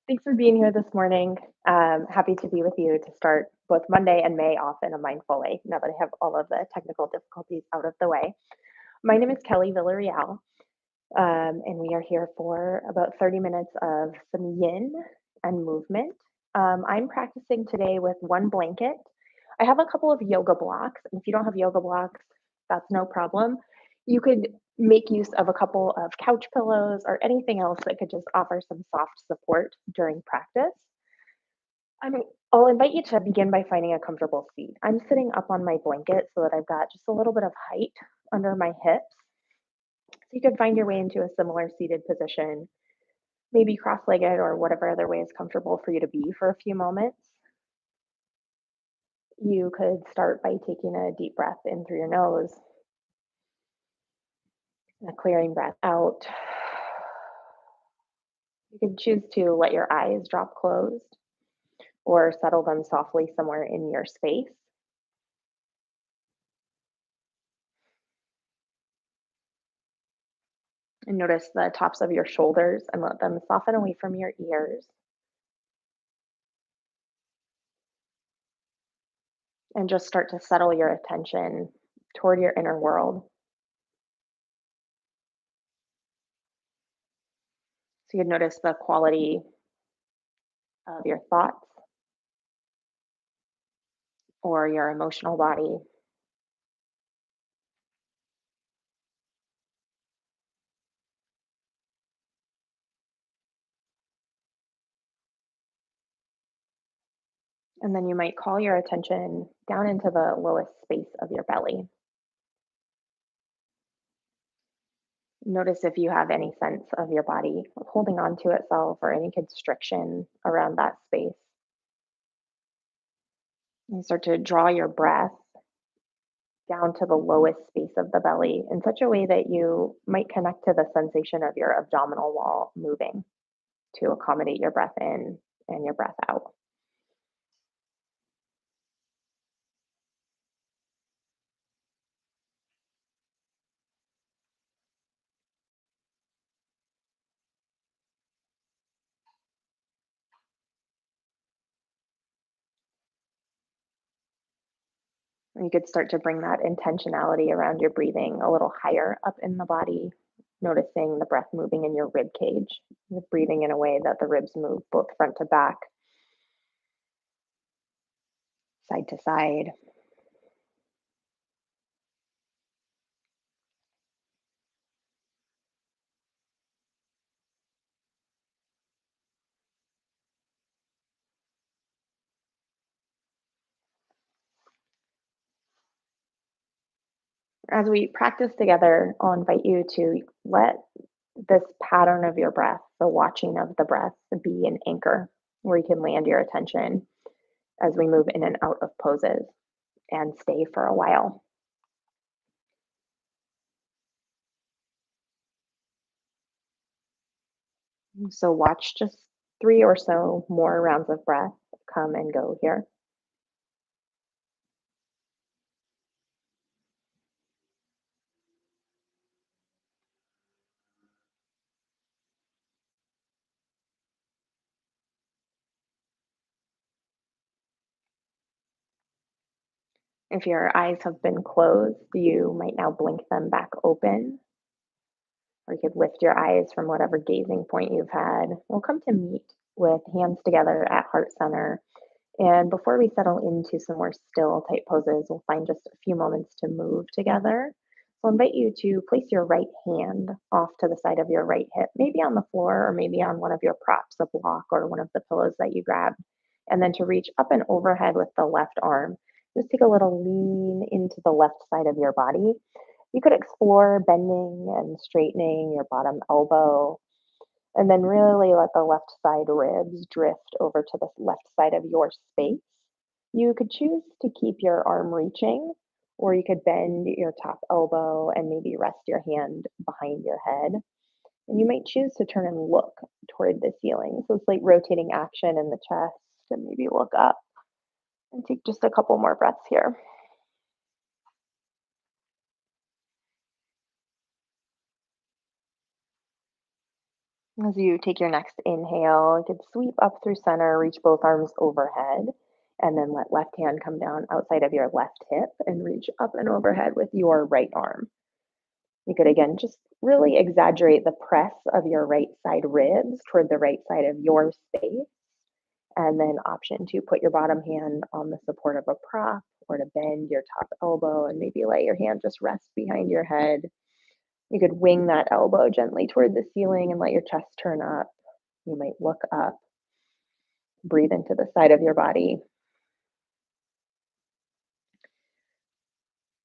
Thanks for being here this morning. Happy to be with you to start both Monday and May off in a mindful way now that I have all of the technical difficulties out of the way. My name is Kelly Villarreal, and we are here for about 30 minutes of some yin and movement. I'm practicing today with one blanket. I have a couple of yoga blocks, and if you don't have yoga blocks, that's no problem. You could make use of a couple of couch pillows or anything else that could just offer some soft support during practice. I mean, I'll invite you to begin by finding a comfortable seat. I'm sitting up on my blanket so that I've got just a little bit of height under my hips. So you can find your way into a similar seated position, maybe cross-legged or whatever other way is comfortable for you to be for a few moments. You could start by taking a deep breath in through your nose, and a clearing breath out. You can choose to let your eyes drop closed or settle them softly somewhere in your space. And notice the tops of your shoulders and let them soften away from your ears. And just start to settle your attention toward your inner world. So you'd notice the quality of your thoughts or your emotional body. And then you might call your attention down into the lowest space of your belly. Notice if you have any sense of your body holding on to itself or any constriction around that space. And start to draw your breath down to the lowest space of the belly in such a way that you might connect to the sensation of your abdominal wall moving to accommodate your breath in and your breath out. And you could start to bring that intentionality around your breathing a little higher up in the body, noticing the breath moving in your rib cage, you're breathing in a way that the ribs move both front to back, side to side. As we practice together, I'll invite you to let this pattern of your breath, the watching of the breath, be an anchor where you can land your attention as we move in and out of poses and stay for a while. So, watch just three or so more rounds of breath come and go here. If your eyes have been closed, you might now blink them back open, or you could lift your eyes from whatever gazing point you've had. We'll come to meet with hands together at heart center. And before we settle into some more still type poses, we'll find just a few moments to move together. So I'll invite you to place your right hand off to the side of your right hip, maybe on the floor or maybe on one of your props, a block or one of the pillows that you grabbed. And then to reach up and overhead with the left arm. Just take a little lean into the left side of your body. You could explore bending and straightening your bottom elbow, and then really let the left side ribs drift over to the left side of your space. You could choose to keep your arm reaching, or you could bend your top elbow and maybe rest your hand behind your head. And you might choose to turn and look toward the ceiling. So it's like rotating action in the chest, and maybe look up and take just a couple more breaths here. As you take your next inhale, you could sweep up through center, reach both arms overhead, and then let left hand come down outside of your left hip and reach up and overhead with your right arm. You could again just really exaggerate the press of your right side ribs toward the right side of your space. And then option to put your bottom hand on the support of a prop or to bend your top elbow and maybe let your hand just rest behind your head. You could wing that elbow gently toward the ceiling and let your chest turn up. You might look up, breathe into the side of your body.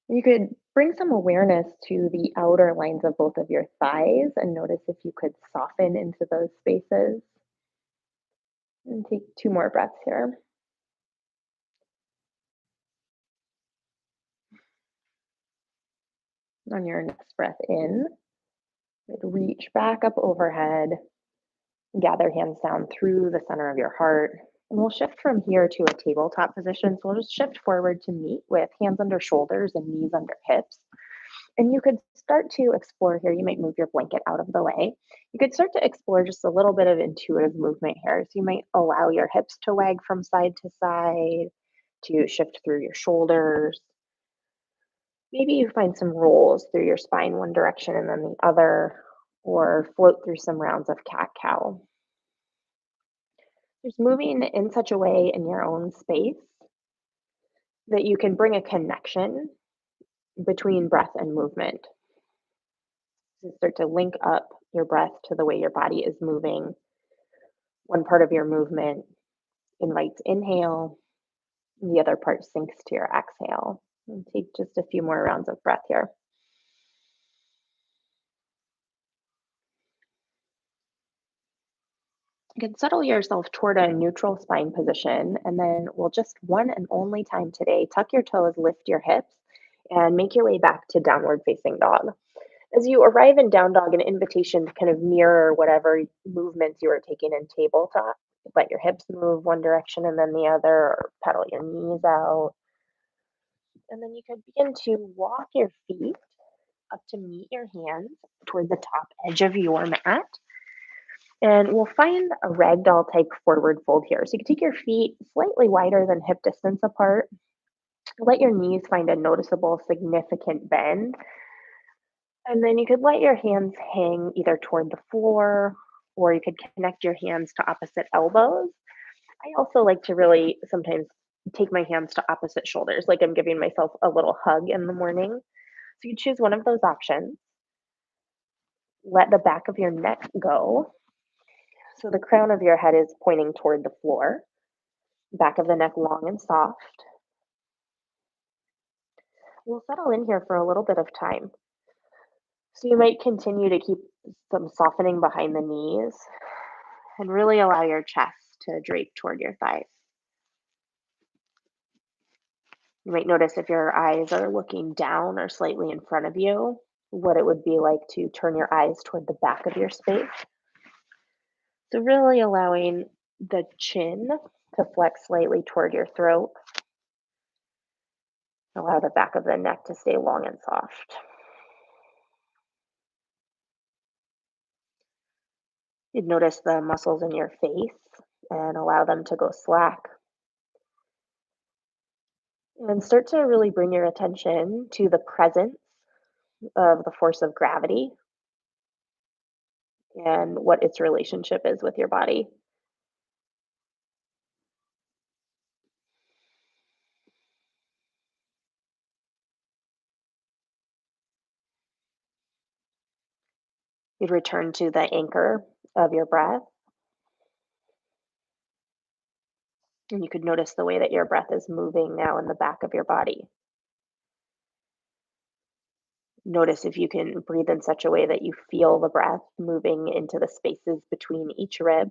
You could bring some awareness to the outer lines of both of your thighs and notice if you could soften into those spaces. And take two more breaths here. On your next breath in, reach back up overhead, gather hands down through the center of your heart. And we'll shift from here to a tabletop position. So we'll just shift forward to meet with hands under shoulders and knees under hips. And you could start to explore here. You might move your blanket out of the way. You could start to explore just a little bit of intuitive movement here. So you might allow your hips to wag from side to side, to shift through your shoulders. Maybe you find some rolls through your spine one direction and then the other, or float through some rounds of cat cow. Just moving in such a way in your own space that you can bring a connection between breath and movement. So start to link up your breath to the way your body is moving. One part of your movement invites inhale, and the other part sinks to your exhale. And take just a few more rounds of breath here. You can settle yourself toward a neutral spine position, and then we'll just one and only time today tuck your toes, lift your hips, and make your way back to downward facing dog. As you arrive in down dog, an invitation to kind of mirror whatever movements you are taking in tabletop. Let your hips move one direction and then the other, or pedal your knees out. And then you can begin to walk your feet up to meet your hands toward the top edge of your mat. And we'll find a ragdoll type forward fold here. So you can take your feet slightly wider than hip distance apart. Let your knees find a noticeable, significant bend. And then you could let your hands hang either toward the floor or you could connect your hands to opposite elbows. I also like to really sometimes take my hands to opposite shoulders, like I'm giving myself a little hug in the morning. So you choose one of those options. Let the back of your neck go. So the crown of your head is pointing toward the floor. Back of the neck long and soft. We'll settle in here for a little bit of time. So you might continue to keep some softening behind the knees and really allow your chest to drape toward your thighs. You might notice if your eyes are looking down or slightly in front of you, what it would be like to turn your eyes toward the back of your space. So, really allowing the chin to flex slightly toward your throat. Allow the back of the neck to stay long and soft. You'd notice the muscles in your face and allow them to go slack. And start to really bring your attention to the presence of the force of gravity and what its relationship is with your body. You'd return to the anchor of your breath, and you could notice the way that your breath is moving now in the back of your body. Notice if you can breathe in such a way that you feel the breath moving into the spaces between each rib.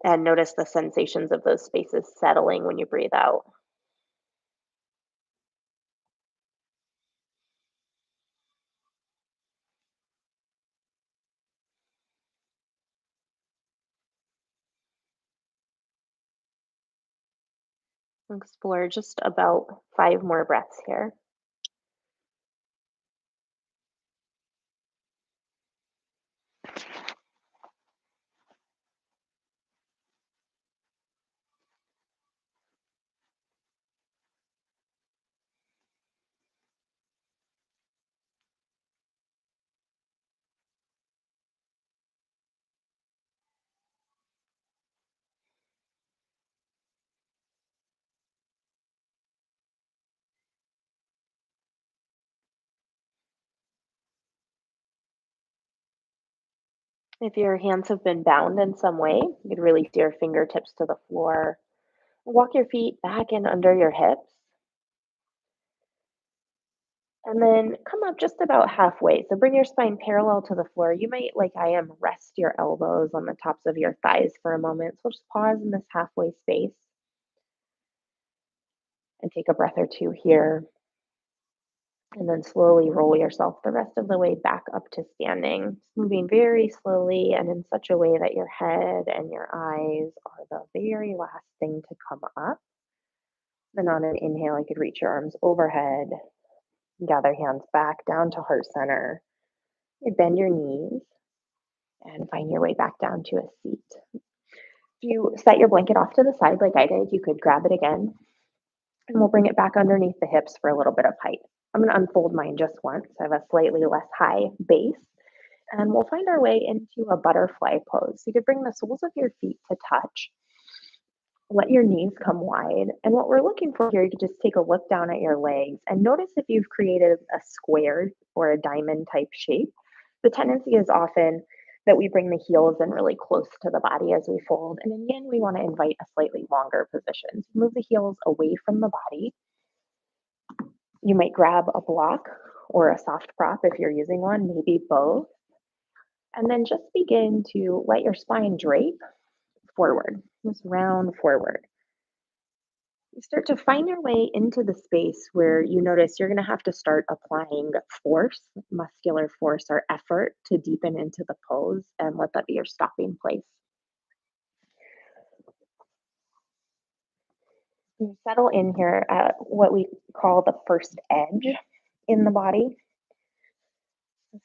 And notice the sensations of those spaces settling when you breathe out. Explore just about 5 more breaths here. If your hands have been bound in some way, you could release your fingertips to the floor. Walk your feet back and under your hips, and then come up just about halfway. So bring your spine parallel to the floor. You might, like I am, rest your elbows on the tops of your thighs for a moment. So just pause in this halfway space and take a breath or two here. And then slowly roll yourself the rest of the way back up to standing, moving very slowly and in such a way that your head and your eyes are the very last thing to come up. Then on an inhale, you could reach your arms overhead, gather hands back down to heart center. You bend your knees and find your way back down to a seat. If you set your blanket off to the side like I did, you could grab it again and we'll bring it back underneath the hips for a little bit of height. I'm going to unfold mine just once. I have a slightly less high base. And we'll find our way into a butterfly pose. You could bring the soles of your feet to touch. Let your knees come wide. And what we're looking for here, you could just take a look down at your legs and notice if you've created a square or a diamond type shape. The tendency is often that we bring the heels in really close to the body as we fold. And again, we want to invite a slightly longer position. So move the heels away from the body. You might grab a block or a soft prop if you're using one, maybe both. And then just begin to let your spine drape forward, just round forward. You start to find your way into the space where you notice you're going to have to start applying force, muscular force or effort to deepen into the pose and let that be your stopping place. You settle in here at what we call the first edge in the body.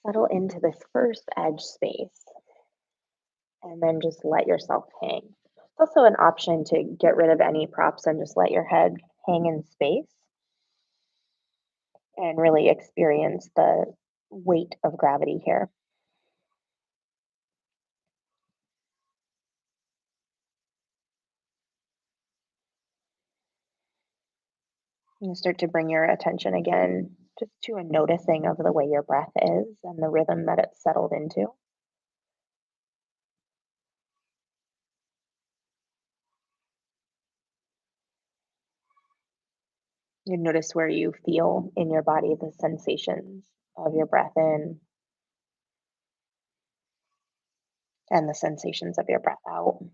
Settle into this first edge space and then just let yourself hang. It's also an option to get rid of any props and just let your head hang in space and really experience the weight of gravity here. You start to bring your attention again just to a noticing of the way your breath is and the rhythm that it's settled into. You notice where you feel in your body the sensations of your breath in and the sensations of your breath out.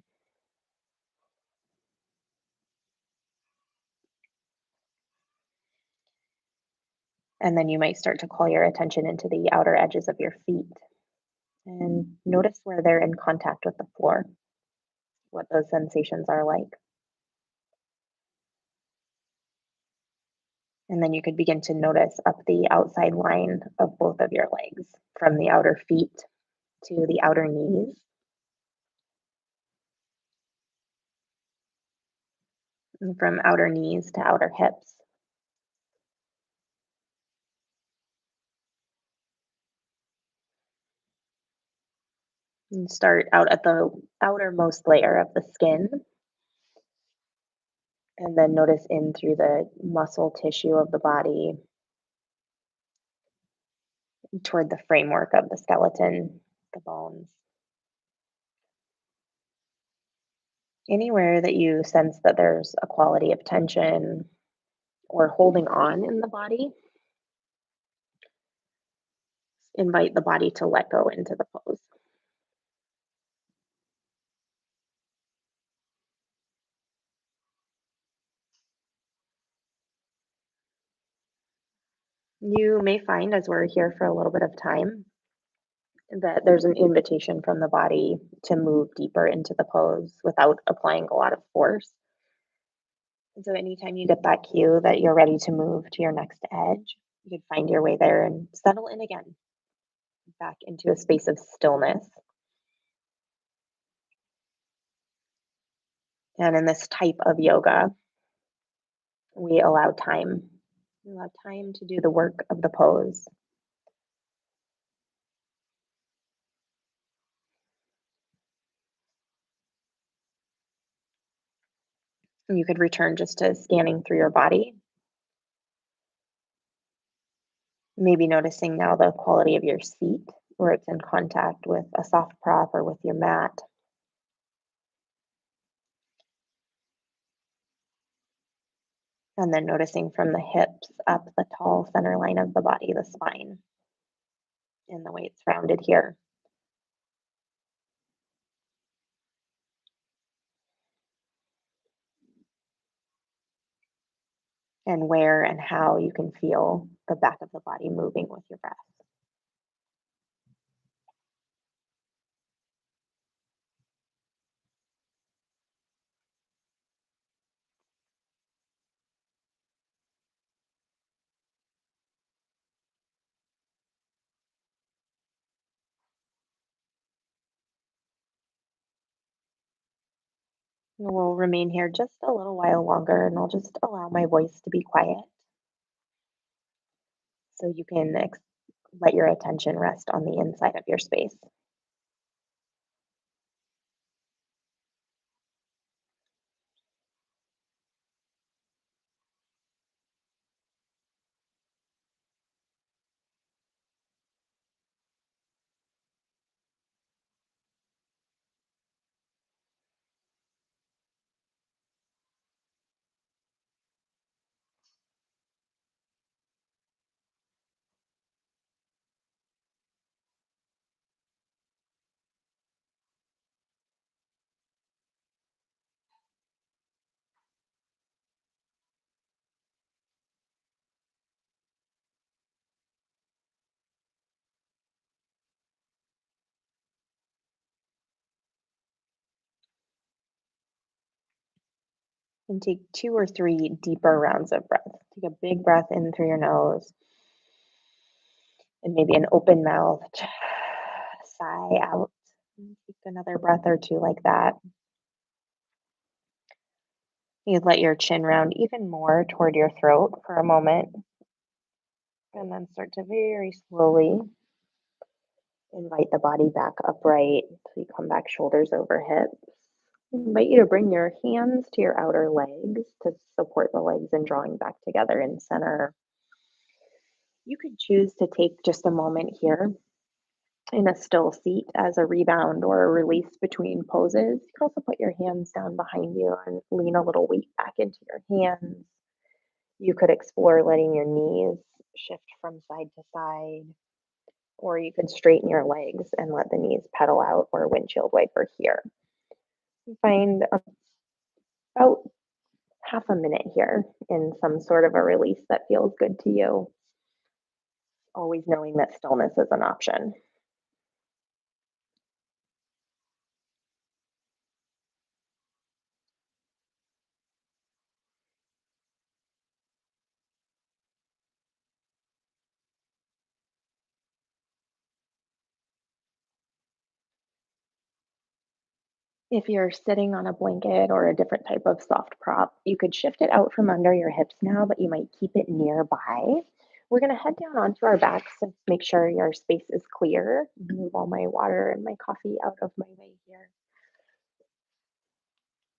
And then you might start to call your attention into the outer edges of your feet and notice where they're in contact with the floor, what those sensations are like. And then you could begin to notice up the outside line of both of your legs, from the outer feet to the outer knees, and from outer knees to outer hips. And start out at the outermost layer of the skin, and then notice in through the muscle tissue of the body toward the framework of the skeleton, the bones. Anywhere that you sense that there's a quality of tension or holding on in the body, invite the body to let go into the pose. You may find as we're here for a little bit of time that there's an invitation from the body to move deeper into the pose without applying a lot of force. And so anytime you get that cue that you're ready to move to your next edge, you can find your way there and settle in again, back into a space of stillness. And in this type of yoga, we allow time. We allow time to do the work of the pose. And you could return just to scanning through your body, maybe noticing now the quality of your seat where it's in contact with a soft prop or with your mat. And then noticing from the hips up the tall center line of the body, the spine, and the way it's rounded here. And where and how you can feel the back of the body moving with your breath. And we'll remain here just a little while longer, and I'll just allow my voice to be quiet so you can let your attention rest on the inside of your space. And take 2 or 3 deeper rounds of breath. Take a big breath in through your nose and maybe an open mouth. Sigh out. And take another breath or two like that. You let your chin round even more toward your throat for a moment, and then start to very slowly invite the body back upright. So you come back shoulders over hips. I invite you to bring your hands to your outer legs to support the legs and drawing back together in center. You could choose to take just a moment here in a still seat as a rebound or a release between poses. You can also put your hands down behind you and lean a little weight back into your hands. You could explore letting your knees shift from side to side, or you could straighten your legs and let the knees pedal out or windshield wiper here. Find about half a minute here in some sort of a release that feels good to you, always knowing that stillness is an option. If you're sitting on a blanket or a different type of soft prop, you could shift it out from under your hips now, but you might keep it nearby. We're going to head down onto our backs and make sure your space is clear. Move all my water and my coffee out of my way here.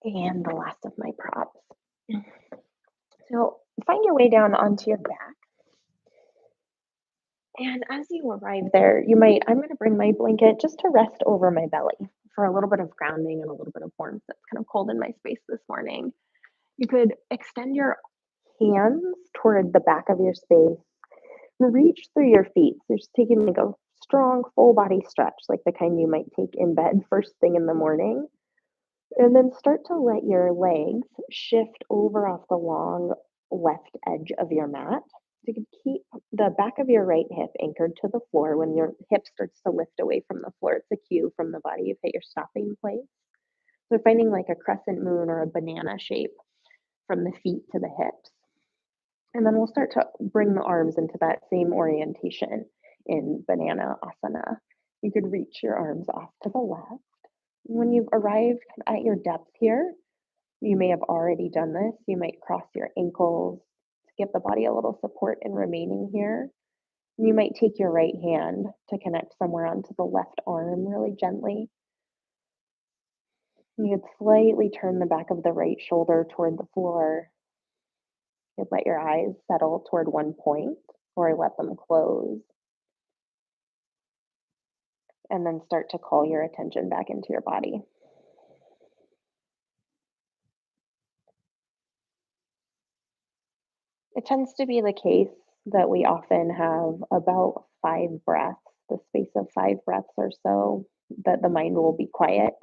And the last of my props. So find your way down onto your back. And as you arrive there, I'm going to bring my blanket just to rest over my belly for a little bit of grounding and a little bit of warmth. That's kind of cold in my space this morning. You could extend your hands toward the back of your space, reach through your feet. So just taking like a strong full body stretch, like the kind you might take in bed first thing in the morning. And then start to let your legs shift over off the long left edge of your mat. So you can keep the back of your right hip anchored to the floor. When your hip starts to lift away from the floor, it's a cue from the body you've hit your stopping place. So finding like a crescent moon or a banana shape from the feet to the hips. And then we'll start to bring the arms into that same orientation in banana asana. You could reach your arms off to the left. When you've arrived at your depth here, you may have already done this. You might cross your ankles to give the body a little support in remaining here. You might take your right hand to connect somewhere onto the left arm really gently. You could slightly turn the back of the right shoulder toward the floor. You could let your eyes settle toward one point or let them close. and then start to call your attention back into your body. It tends to be the case that we often have about 5 breaths, the space of 5 breaths or so, that the mind will be quiet.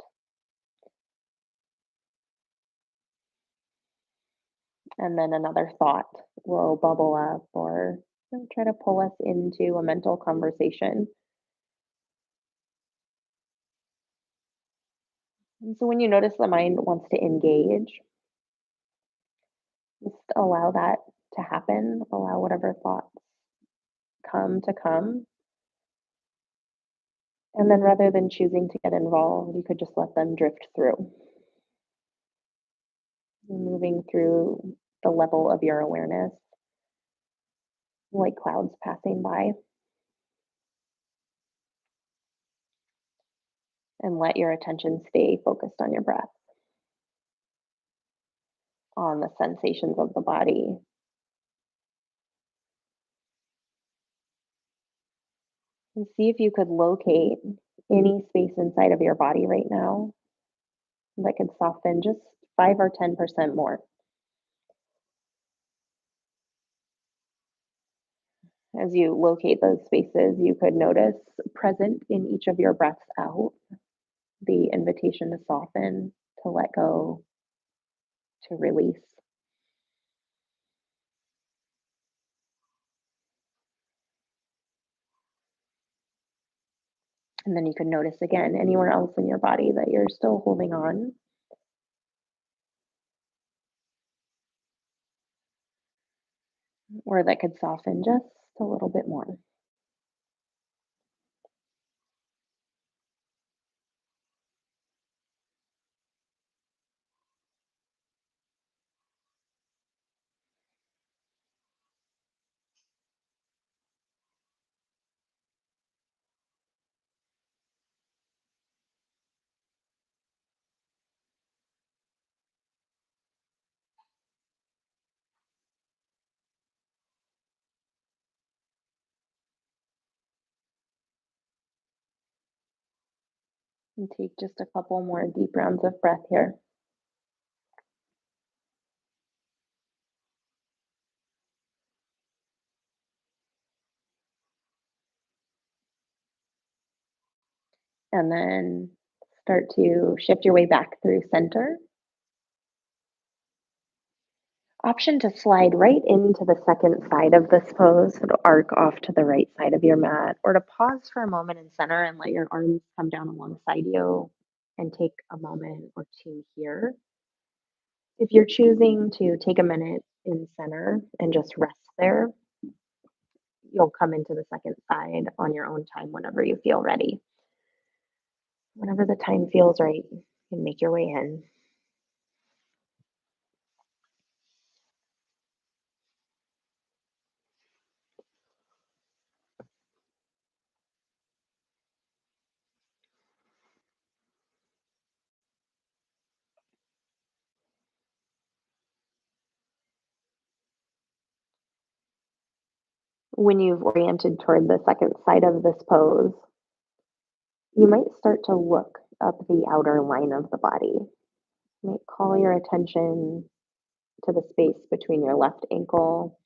And then another thought will bubble up or try to pull us into a mental conversation. And so when you notice the mind wants to engage, just allow that to happen, allow whatever thoughts come to come. And then rather than choosing to get involved, you could just let them drift through, moving through the level of your awareness, like clouds passing by, and let your attention stay focused on your breath, on the sensations of the body. And see if you could locate any space inside of your body right now that could soften just 5 or 10% more. As you locate those spaces, you could notice present in each of your breaths out the invitation to soften, to let go, to release. And then you can notice again anywhere else in your body that you're still holding on, or that could soften just a little bit more. And take just a couple more deep rounds of breath here. And then start to shift your way back through center. Option to slide right into the second side of this pose, so to arc off to the right side of your mat, or to pause for a moment in center and let your arms come down alongside you and take a moment or two here. If you're choosing to take a minute in center and just rest there, you'll come into the second side on your own time whenever you feel ready. Whenever the time feels right, you can make your way in. When you've oriented toward the second side of this pose, you might start to look up the outer line of the body. You might call your attention to the space between your left ankle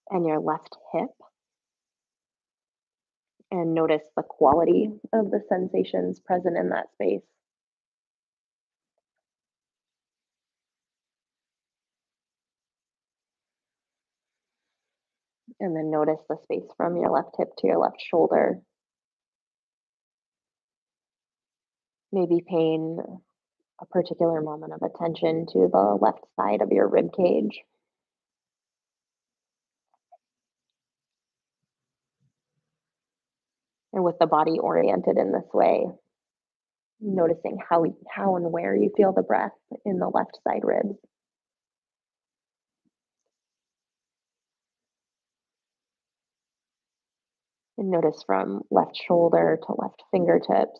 and your left hip and notice the quality of the sensations present in that space. And then notice the space from your left hip to your left shoulder. Maybe paying a particular moment of attention to the left side of your rib cage. And with the body oriented in this way, noticing how and where you feel the breath in the left side ribs. And notice from left shoulder to left fingertips.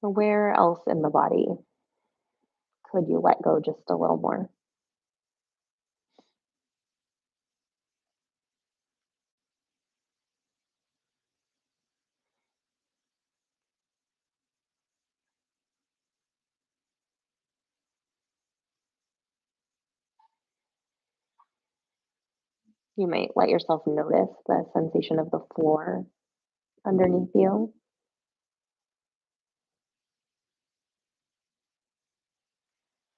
Where else in the body could you let go just a little more? You might let yourself notice the sensation of the floor underneath you.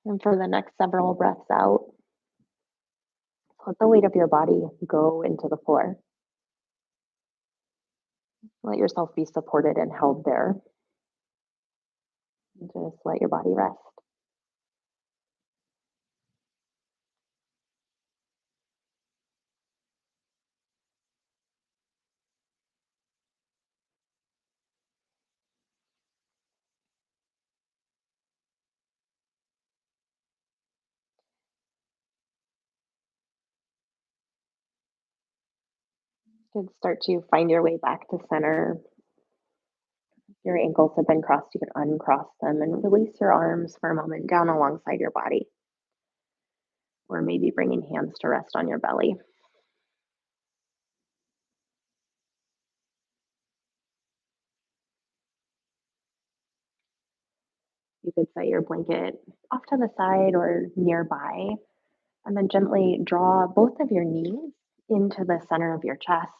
And for the next several breaths out, let the weight of your body go into the floor. Let yourself be supported and held there. And just let your body rest. You can start to find your way back to center. If your ankles have been crossed, you can uncross them and release your arms for a moment down alongside your body, or maybe bringing hands to rest on your belly. You could set your blanket off to the side or nearby, and then gently draw both of your knees into the center of your chest.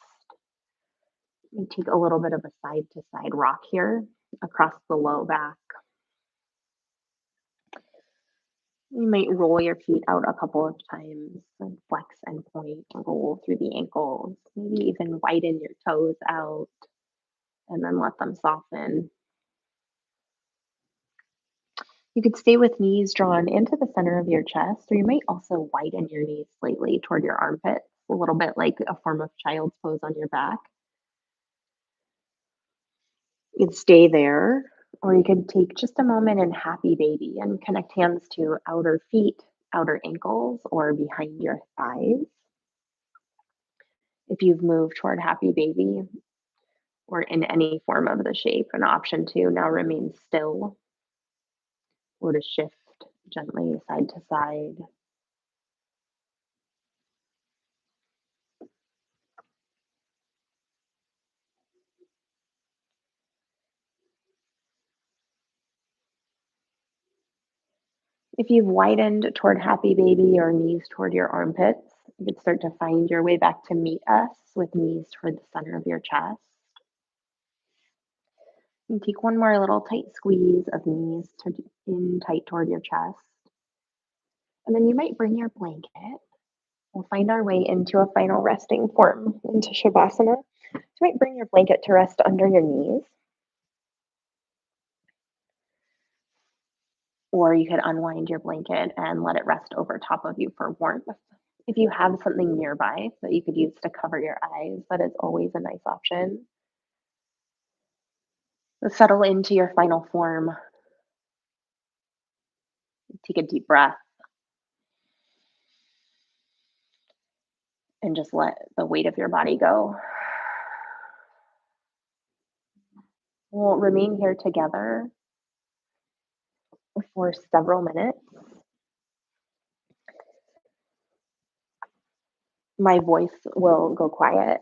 You take a little bit of a side to side rock here across the low back. You might roll your feet out a couple of times and flex and point, roll through the ankles, maybe even widen your toes out and then let them soften. You could stay with knees drawn into the center of your chest, or you might also widen your knees slightly toward your armpits, a little bit like a form of child's pose on your back. You could stay there, or you could take just a moment in happy baby and connect hands to outer feet, outer ankles, or behind your thighs. If you've moved toward happy baby or in any form of the shape, an option to now remain still or to shift gently side to side. If you've widened toward happy baby or knees toward your armpits, you could start to find your way back to meet us with knees toward the center of your chest. And take one more little tight squeeze of knees in tight toward your chest. And then you might bring your blanket. We'll find our way into a final resting form, into Shavasana. So you might bring your blanket to rest under your knees, or you could unwind your blanket and let it rest over top of you for warmth. If you have something nearby that you could use to cover your eyes, that is always a nice option. Settle into your final form. Take a deep breath and just let the weight of your body go. We'll remain here together for several minutes. My voice will go quiet,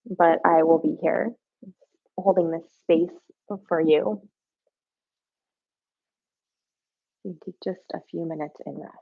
but I will be here holding this space for you. You take just a few minutes in rest.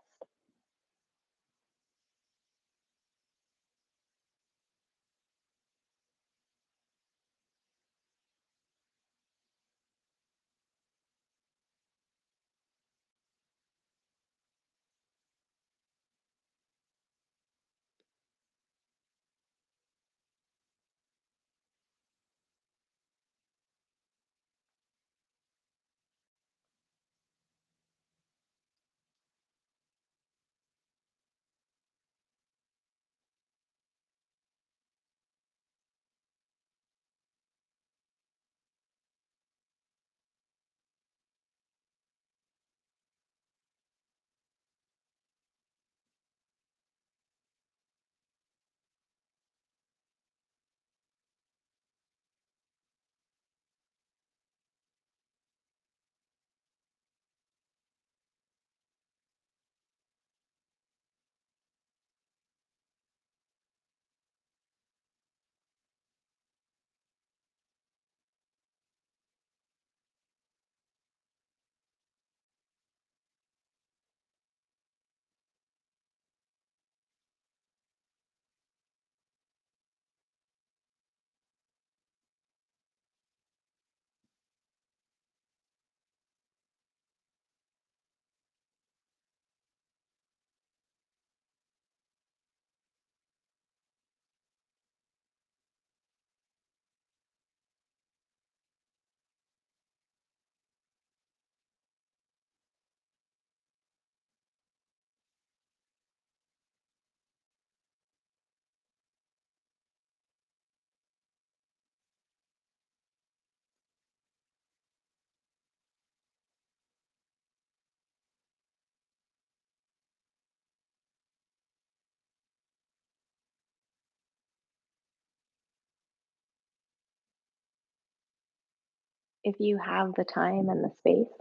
If you have the time and the space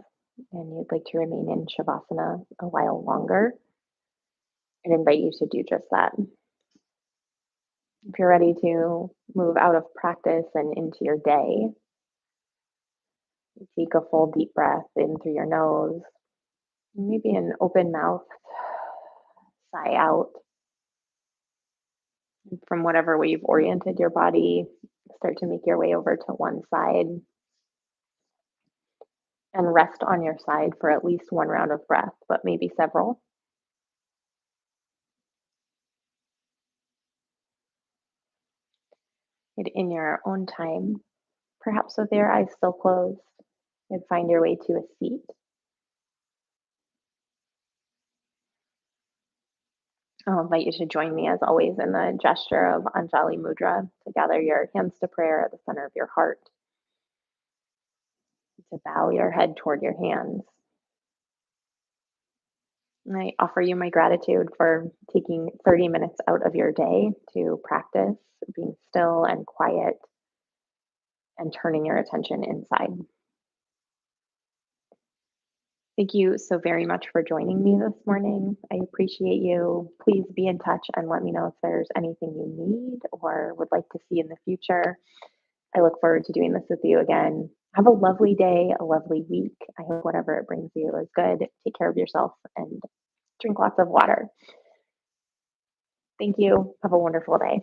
and you'd like to remain in Shavasana a while longer, I'd invite you to do just that. If you're ready to move out of practice and into your day, take a full deep breath in through your nose, maybe an open mouth, sigh out. From whatever way you've oriented your body, start to make your way over to one side and rest on your side for at least one round of breath, but maybe several. And in your own time, perhaps with your eyes still closed, and find your way to a seat. I'll invite you to join me, as always, in the gesture of Anjali Mudra to gather your hands to prayer at the center of your heart, to bow your head toward your hands. And I offer you my gratitude for taking 30 minutes out of your day to practice being still and quiet and turning your attention inside. Thank you so very much for joining me this morning. I appreciate you. Please be in touch and let me know if there's anything you need or would like to see in the future. I look forward to doing this with you again. Have a lovely day, a lovely week. I hope whatever it brings you is good. Take care of yourself and drink lots of water. Thank you. Have a wonderful day.